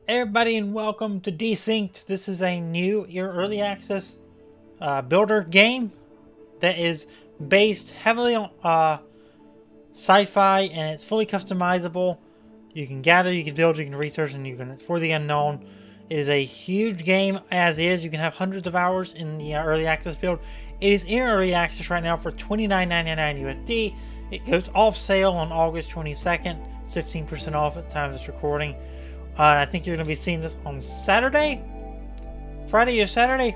Everybody and welcome to Desynced. This is a new early access builder game that is based heavily on sci-fi, and it's fully customizable. You can gather, you can build, you can research, and you can explore the unknown. It is a huge game as is. You can have hundreds of hours in the early access build. It is in early access right now for $29.99 USD. It goes off sale on August 22nd. It's 15% off at the time of this recording. I think you're going to be seeing this on Saturday? Friday or Saturday?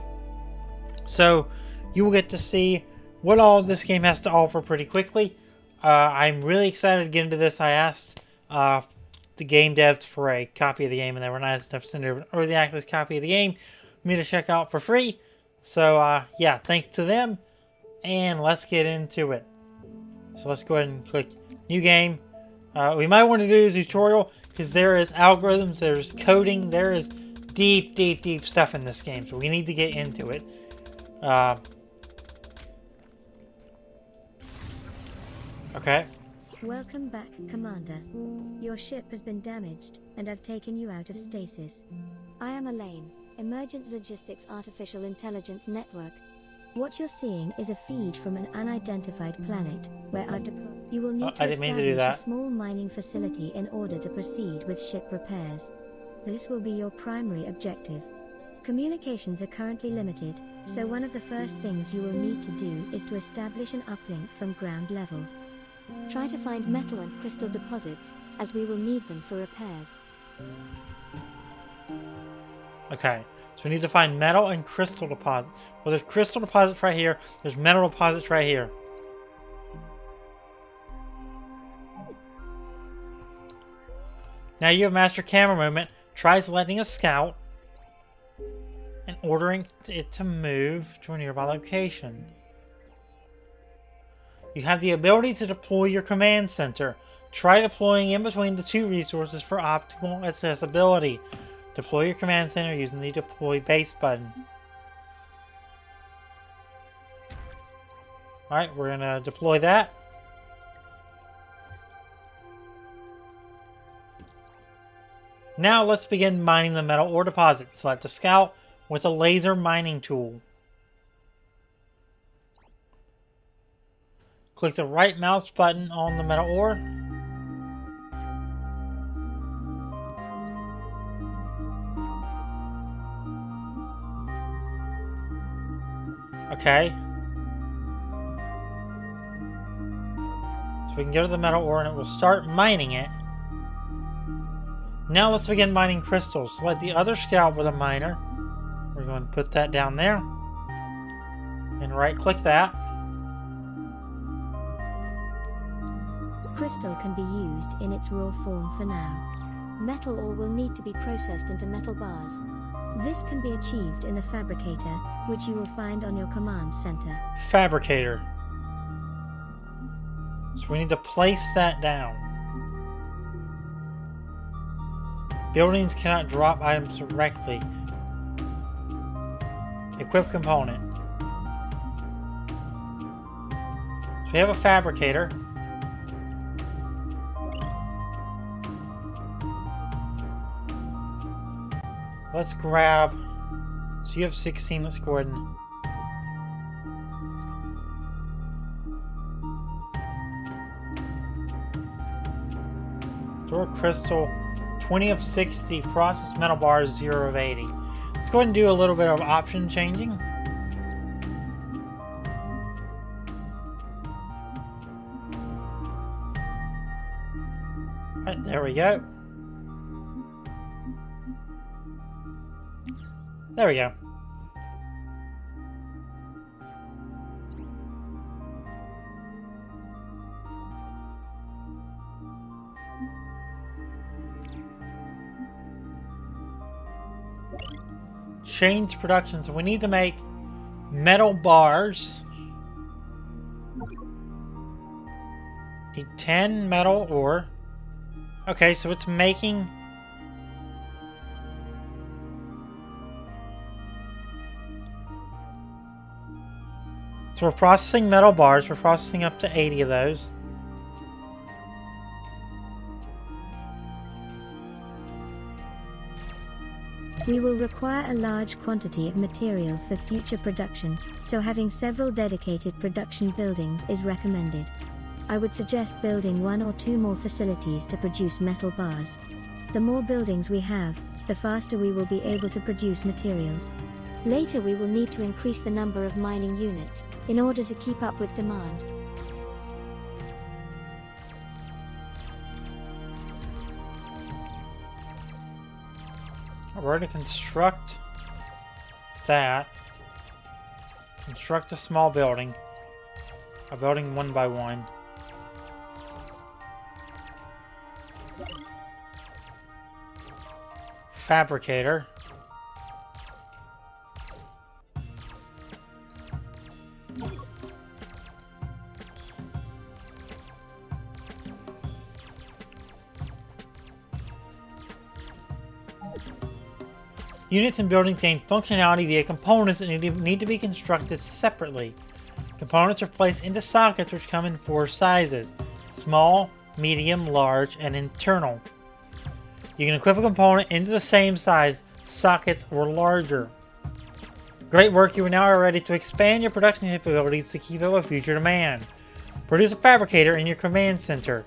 So you will get to see what all this game has to offer pretty quickly. I'm really excited to get into this. I asked the game devs for a copy of the game, and they were nice enough to send over an early access copy of the game for me to check out for free. So yeah, thanks to them. And let's get into it. So let's go ahead and click new game. We might want to do a tutorial, because there is algorithms, there's coding, there is deep stuff in this game. So we need to get into it. Okay. Welcome back, Commander. Your ship has been damaged, and I've taken you out of stasis. I am ELAINE, Emergent Logistics Artificial Intelligence Network. What you're seeing is a feed from an unidentified planet, where I've deployed. You will need to establish a small mining facility in order to proceed with ship repairs. This will be your primary objective. Communications are currently limited, so one of the first things you will need to do is to establish an uplink from ground level. Try to find metal and crystal deposits, as we will need them for repairs. Okay, so we need to find metal and crystal deposits. Well, there's crystal deposits right here. There's metal deposits right here. Now you have master camera movement. Try selecting a scout and ordering it to move to a nearby location. You have the ability to deploy your command center. Try deploying in between the two resources for optimal accessibility. Deploy your command center using the deploy base button. Alright, we're going to deploy that. Now let's begin mining the metal ore deposit. Select a scout with a laser mining tool. Click the right mouse button on the metal ore. Okay. So we can go to the metal ore and it will start mining it. Now let's begin mining crystals. Select the other scout with a miner. We're going to put that down there. And right click that. Crystal can be used in its raw form for now. Metal ore will need to be processed into metal bars. This can be achieved in the fabricator, which you will find on your command center. Fabricator. So we need to place that down. Buildings cannot drop items directly. Equip component. So we have a fabricator. Let's grab. So you have 16. Let's go ahead and. Door crystal. 20 of 60. Processed metal bars. 0 of 80. Let's go ahead and do a little bit of option changing. Alright, there we go. There we go. Change production. So we need to make metal bars. Need 10 metal ore. Okay, so it's making. So we're processing metal bars. We're processing up to 80 of those. We will require a large quantity of materials for future production, so having several dedicated production buildings is recommended. I would suggest building 1 or 2 more facilities to produce metal bars. The more buildings we have, the faster we will be able to produce materials. Later we will need to increase the number of mining units, in order to keep up with demand. We're going to construct that. Construct a small building. A building 1 by 1. Fabricator. Units and buildings gain functionality via components that need to be constructed separately. Components are placed into sockets which come in 4 sizes: small, medium, large, and internal. You can equip a component into the same size, sockets, or larger. Great work, you are now ready to expand your production capabilities to keep up with future demand. Produce a fabricator in your command center.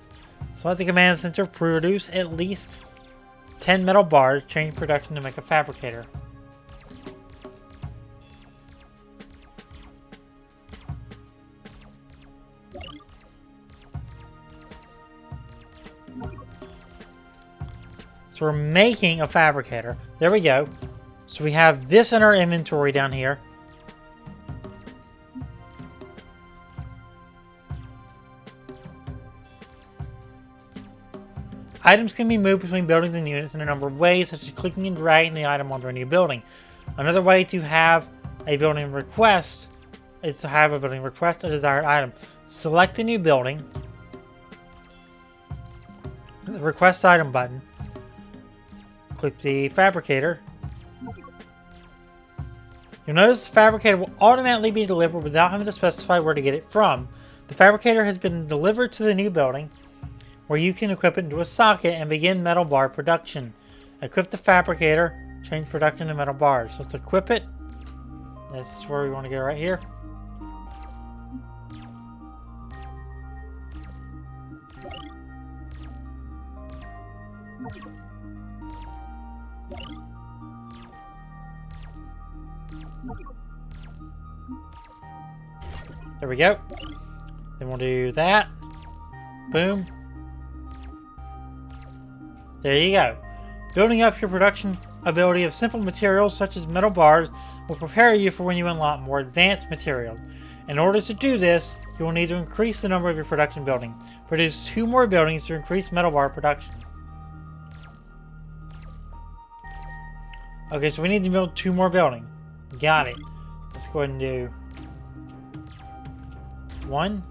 Select the command center, produce at least 10 metal bars, change production to make a fabricator. So we're making a fabricator. There we go. So we have this in our inventory down here. Items can be moved between buildings and units in a number of ways, such as clicking and dragging the item onto a new building. Another way to have a building request is to have a building request a desired item. Select the new building. The request item button. Click the fabricator. You'll notice the fabricator will automatically be delivered without having to specify where to get it from. The fabricator has been delivered to the new building, where you can equip it into a socket and begin metal bar production. Equip the fabricator, change production to metal bars. So let's equip it. This is where we want to go, right here. There we go. Then we'll do that. Boom. There you go. Building up your production ability of simple materials such as metal bars will prepare you for when you unlock more advanced materials. In order to do this, you will need to increase the number of your production building. Produce 2 more buildings to increase metal bar production. Okay, so we need to build 2 more buildings. Got it. Let's go ahead and do 1,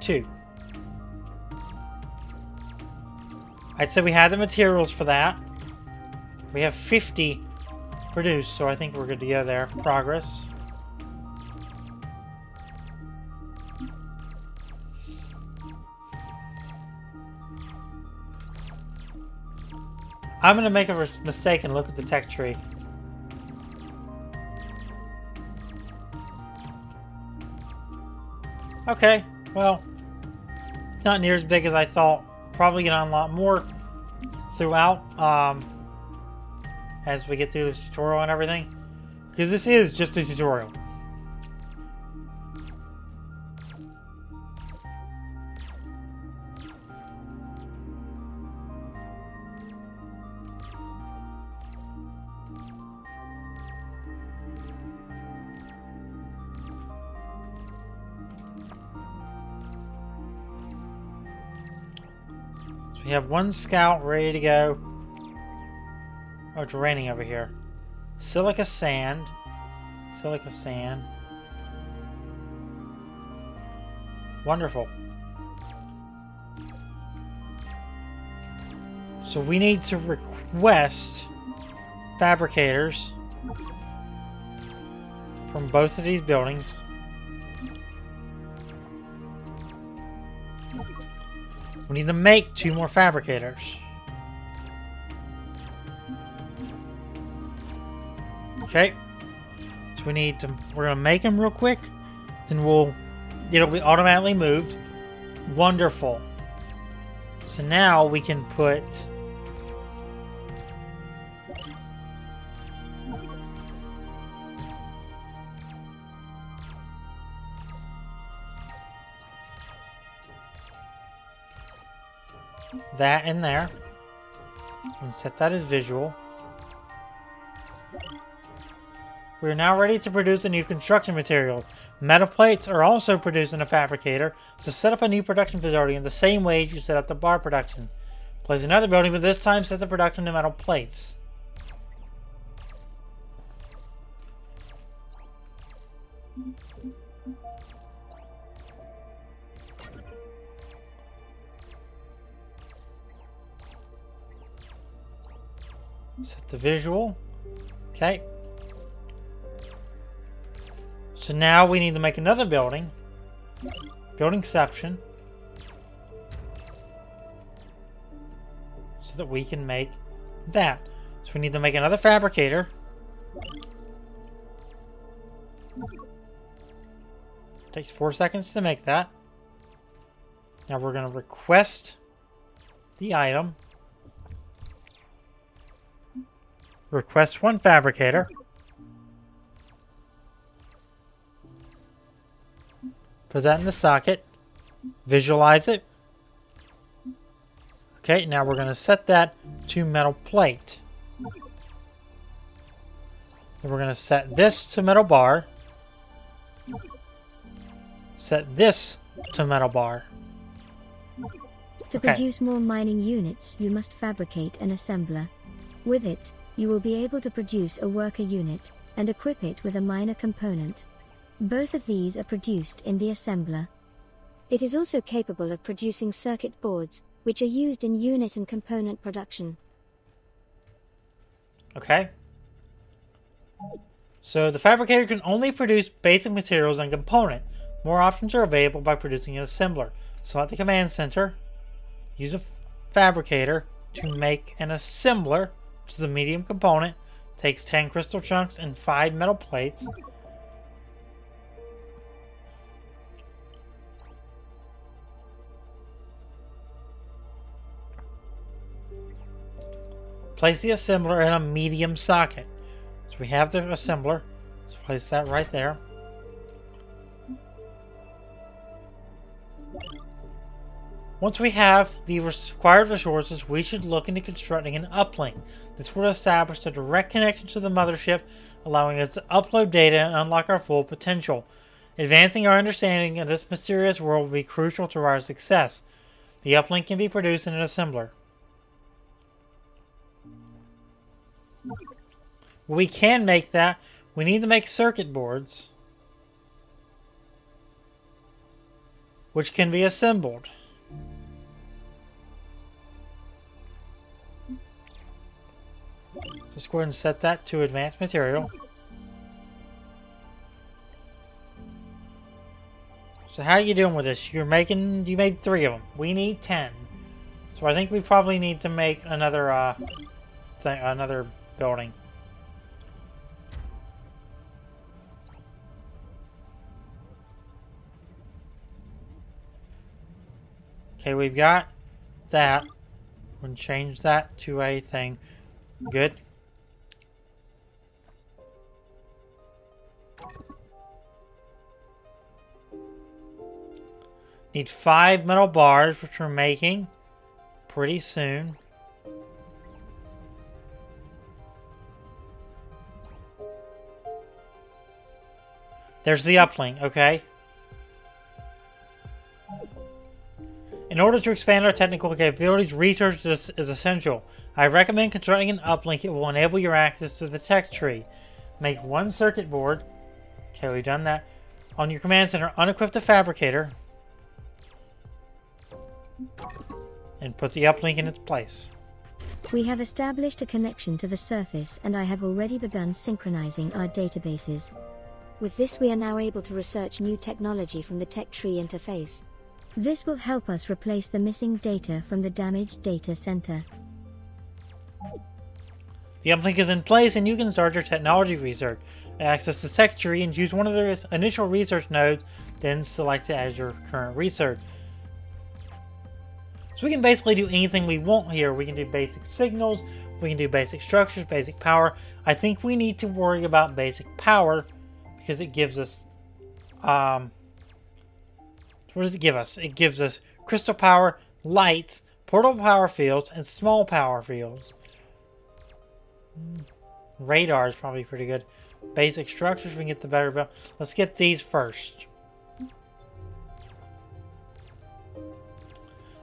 2. I said we had the materials for that. We have 50 produced, so I think we're good to go there. Progress. I'm going to make a mistake and look at the tech tree. Okay, well, it's not near as big as I thought. Probably gonna unlock more throughout as we get through this tutorial and everything, because this is just a tutorial. We have 1 scout ready to go. Oh, it's raining over here. Silica sand. Silica sand. Wonderful. So we need to request fabricators from both of these buildings. We need to make 2 more fabricators. Okay. So we're gonna make them real quick. Then it'll be automatically moved. Wonderful. So now we can put that in there. And set that as visual. We are now ready to produce a new construction material. Metal plates are also produced in a fabricator, so set up a new production facility in the same way as you set up the bar production. Place another building, but this time set the production to metal plates. Set the visual. Okay. So now we need to make another building. Buildingception. So that we can make that. So we need to make another fabricator. Takes 4 seconds to make that. Now we're going to request the item. Request one fabricator. Put that in the socket. Visualize it. Okay, now we're going to set that to metal plate. Then we're going to set this to metal bar. Set this to metal bar. To produce more mining units, you must fabricate an assembler. With it, you will be able to produce a worker unit and equip it with a miner component. Both of these are produced in the assembler. It is also capable of producing circuit boards, which are used in unit and component production. Okay. So the fabricator can only produce basic materials and component. More options are available by producing an assembler. Select the command center. Use a fabricator to make an assembler, which is a medium component. Takes 10 crystal chunks and 5 metal plates. Place the assembler in a medium socket. So we have the assembler. Let's place that right there. Once we have the required resources, we should look into constructing an uplink. This will establish a direct connection to the mothership, allowing us to upload data and unlock our full potential. Advancing our understanding of this mysterious world will be crucial to our success. The uplink can be produced in an assembler. We can make that. We need to make circuit boards, which can be assembled. Just go ahead and set that to advanced material. So how are you doing with this? You made 3 of them. We need 10. So I think we probably need to make another another building. Okay, we've got that. We're going to change that to a thing. Good. Need 5 metal bars, which we're making pretty soon. There's the uplink, okay? In order to expand our technical capabilities, research is essential. I recommend constructing an uplink. It will enable your access to the tech tree. Make 1 circuit board. Okay, we've done that. On your command center, unequip the fabricator. And put the uplink in its place. We have established a connection to the surface, and I have already begun synchronizing our databases. With this, we are now able to research new technology from the tech tree interface. This will help us replace the missing data from the damaged data center. The uplink is in place and you can start your technology research. Access the tech tree and choose one of the initial research nodes, then select it as your current research. So we can basically do anything we want here. We can do basic signals, we can do basic structures, basic power. I think we need to worry about basic power because it gives us, what does it give us? It gives us crystal power, lights, portable power fields, and small power fields. Radar is probably pretty good. Basic structures, we can get the better build. Let's get these first.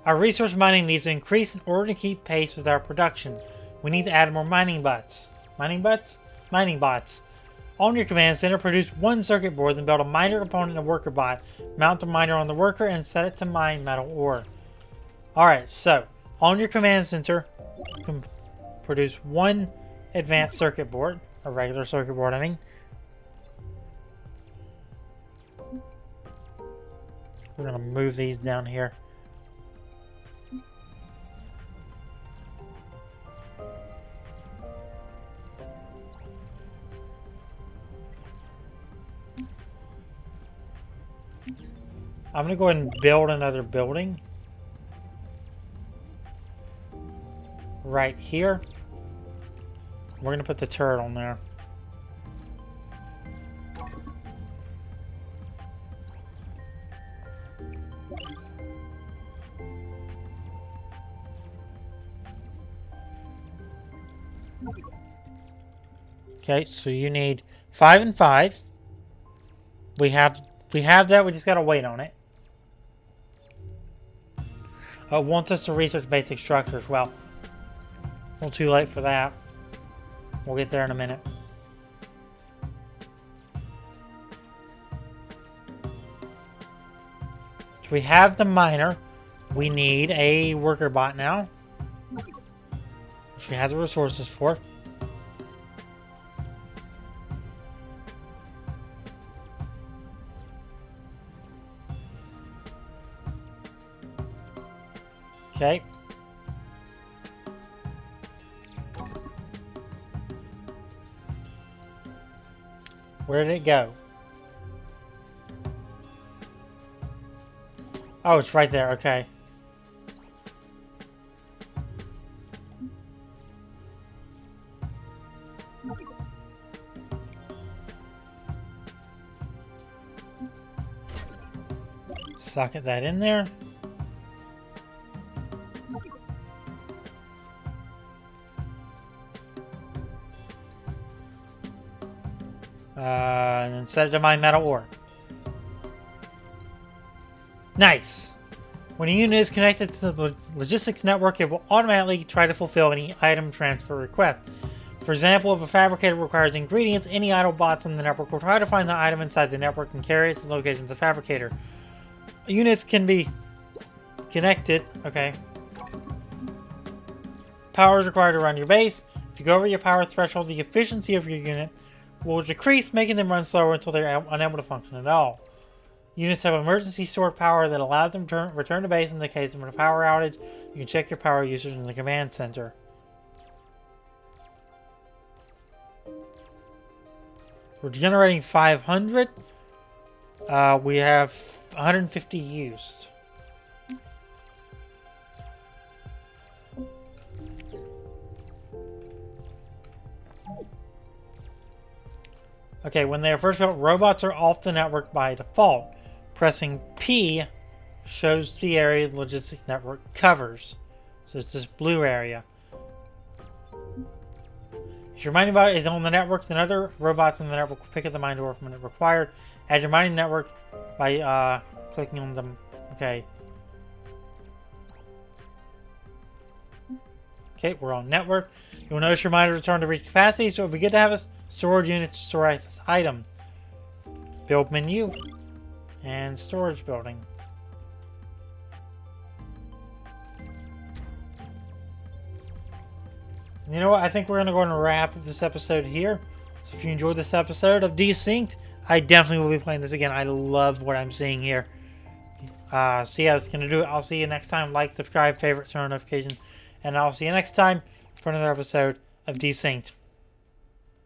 Our resource mining needs to increase in order to keep pace with our production. We need to add more mining bots. Mining bots? Mining bots. On your command center, produce one circuit board, then build a miner component and a worker bot. Mount the miner on the worker and set it to mine metal ore. Alright, so on your command center, you can produce one advanced circuit board, a regular circuit board, I mean. We're going to move these down here. I'm going to go ahead and build another building. Right here. We're going to put the turret on there. Okay, so you need 5 and 5. We have that, we just gotta wait on it. It wants us to research basic structures. Well, a little too late for that. We'll get there in a minute. So we have the miner. We need a worker bot now, which we have the resources for. Okay. Where did it go? Oh, it's right there. Okay. Socket that in there. And then set it to mine metal ore. Nice! When a unit is connected to the logistics network, it will automatically try to fulfill any item transfer request. For example, if a fabricator requires ingredients, any idle bots on the network will try to find the item inside the network and carry it to the location of the fabricator. Units can be connected. Okay. Power is required to run your base. If you go over your power threshold, the efficiency of your unit will decrease, making them run slower until they're unable to function at all. Units have emergency stored power that allows them to return to base in the case of a power outage. You can check your power usage in the command center. We're generating 500. We have 150 used. Okay, when they are first built, robots are off the network by default. Pressing P shows the area the logistics network covers. So it's this blue area. If your mining bot is on the network, then other robots in the network will pick up the mine ore when required. Add your mining network by clicking on them. Okay. Okay, we're on network. You'll notice your miner returned to reach capacity, so it would be good to have a storage unit to store access item. Build menu and storage building. And you know what? I think we're going to go and wrap up this episode here. So if you enjoyed this episode of Desynced, I definitely will be playing this again. I love what I'm seeing here. So yeah, that's going to do it. I'll see you next time. Like, subscribe, favorite, turn on notifications. And I'll see you next time for another episode of Desynced.